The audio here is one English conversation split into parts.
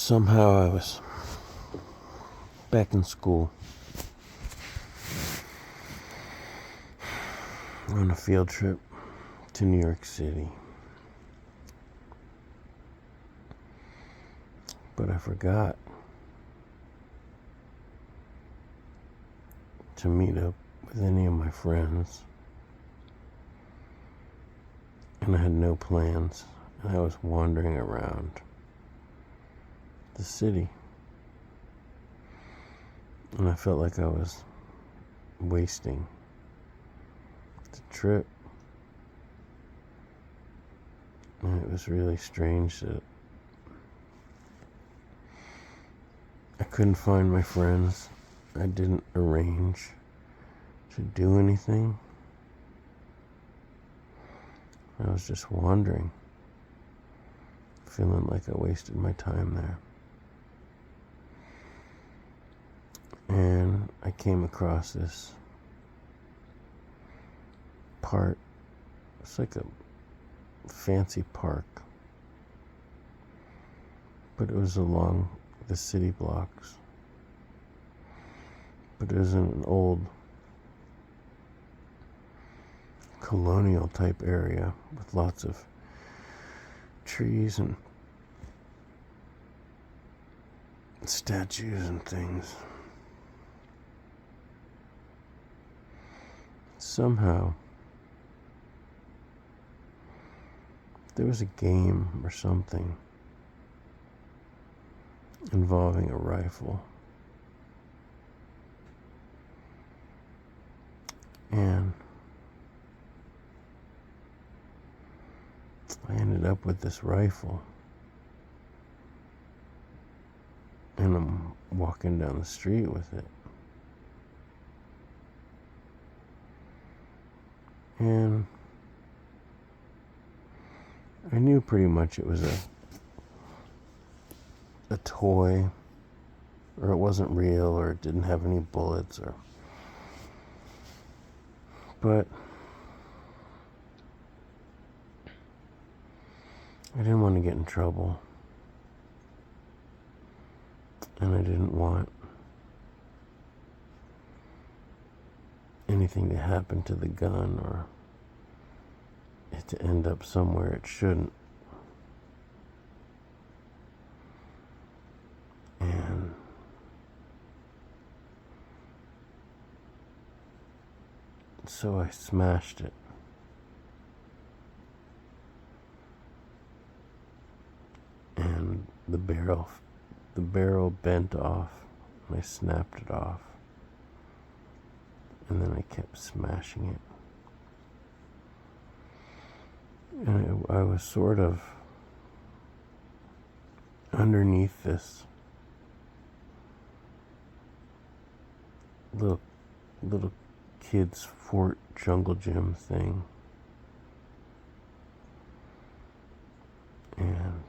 Somehow I was back in school on a field trip to New York City. But I forgot to meet up with any of my friends. And I had no plans. And I was wandering around the city. And I felt like I was wasting the trip. And it was really strange that I couldn't find my friends. I didn't arrange to do anything. I was just wandering, feeling like I wasted my time there. And I came across this part. It's like a fancy park, but it was along the city blocks. But it was in an old colonial type area with lots of trees and statues and things. Somehow there was a game or something involving a rifle. And I ended up with this rifle. And I'm walking down the street with it. And I knew pretty much it was a toy, or it wasn't real, or it didn't have any bullets, but I didn't want to get in trouble, and I didn't want anything to happen to the gun or it to end up somewhere it shouldn't. And so I smashed it. And the barrel bent off, and I snapped it off. And then I kept smashing it. And I was sort of underneath this little kids' fort jungle gym thing. And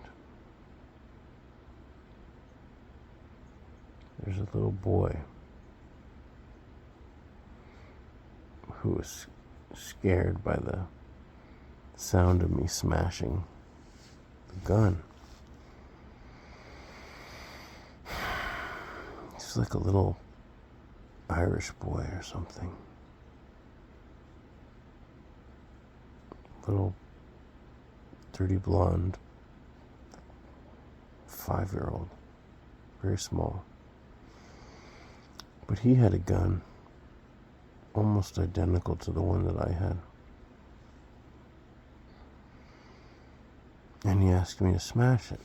there's a little boy who was scared by the sound of me smashing the gun. He's like a little Irish boy or something. Little dirty blonde 5-year-old. Very small. But he had a gun almost identical to the one that I had. And he asked me to smash it,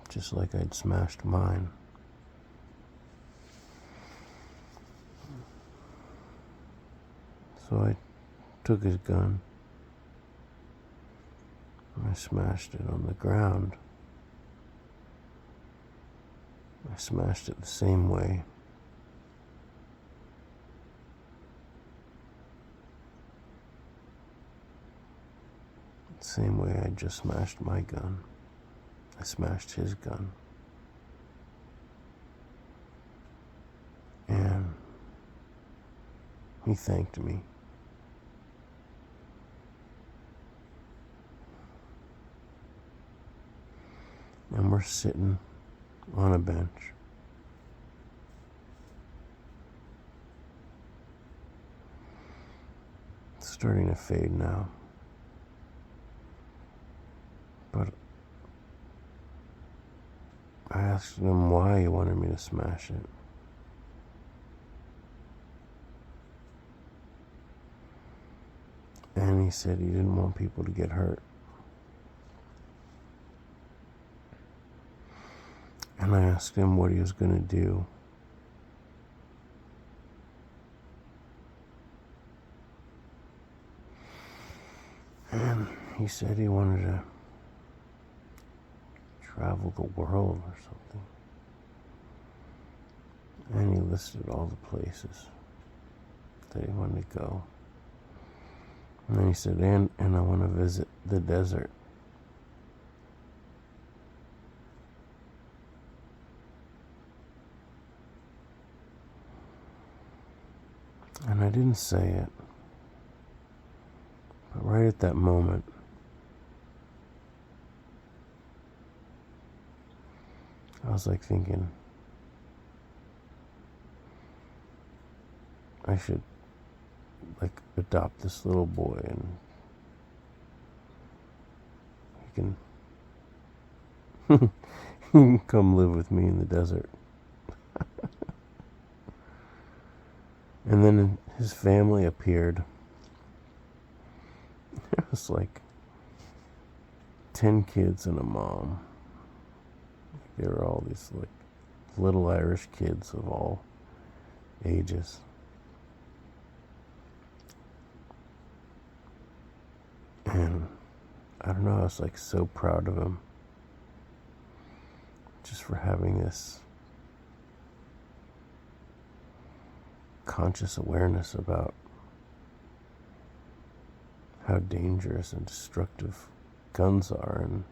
just like I'd smashed mine. So I took his gun and I smashed it on the ground. I smashed it the same way. The same way I just smashed my gun. I smashed his gun. And he thanked me. and we're sitting on a bench. It's starting to fade now, but I asked him why he wanted me to smash it. And he said he didn't want people to get hurt. And I asked him what he was going to do. And he said he wanted to travel the world or something. And he listed all the places that he wanted to go. And then he said, and I want to visit the desert. And I didn't say it, but right at that moment, I was like thinking, I should like adopt this little boy and he can come live with me in the desert. And then his family appeared. It was like 10 kids and a mom. They were all these like little Irish kids of all ages. And I don't know, I was like so proud of him just for having this conscious awareness about how dangerous and destructive guns are, and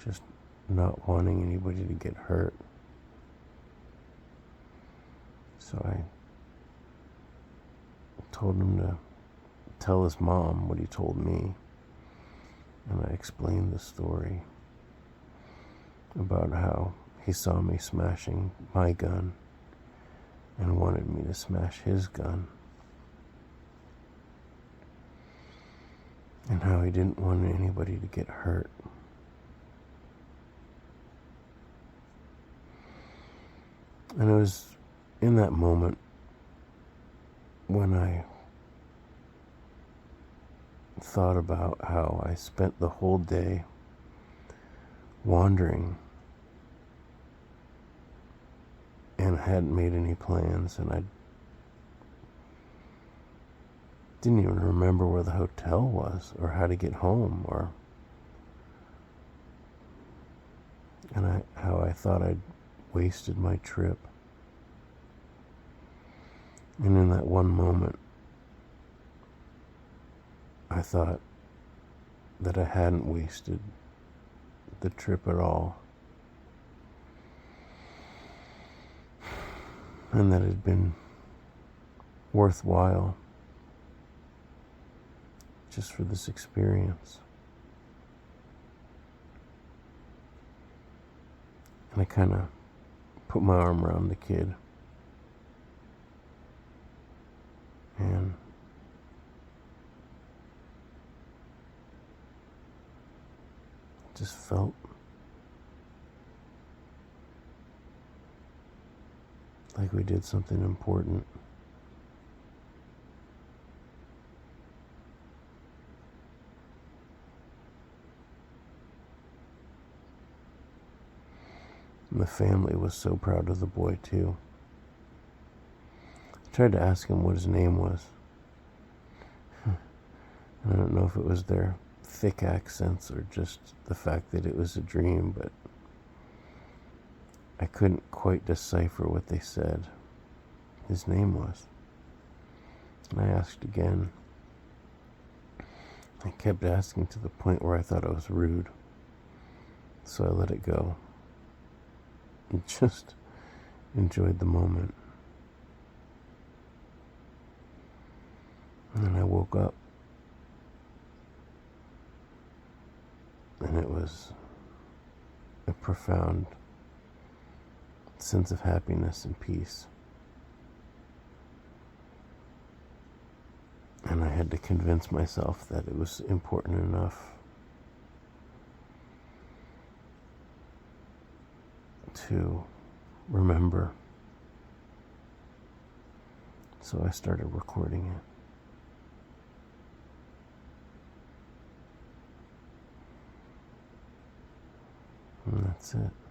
just not wanting anybody to get hurt. So I told him to tell his mom what he told me, and I explained the story about how he saw me smashing my gun and wanted me to smash his gun, and how he didn't want anybody to get hurt. And it was in that moment when I thought about how I spent the whole day wandering and hadn't made any plans, and I didn't even remember where the hotel was or how to get home, how I thought I'd wasted my trip. And in that one moment, I thought that I hadn't wasted the trip at all, and that it had been worthwhile just for this experience. And I kind of put my arm around the kid and just felt like we did something important. And the family was so proud of the boy too. I tried to ask him what his name was. I don't know if it was their thick accents or just the fact that it was a dream, but I couldn't quite decipher what they said his name was. And I asked again. I kept asking to the point where I thought I was rude, so I let it go and just enjoyed the moment. And then I woke up, and it was a profound sense of happiness and peace. And I had to convince myself that it was important enough to remember. So I started recording it. And that's it.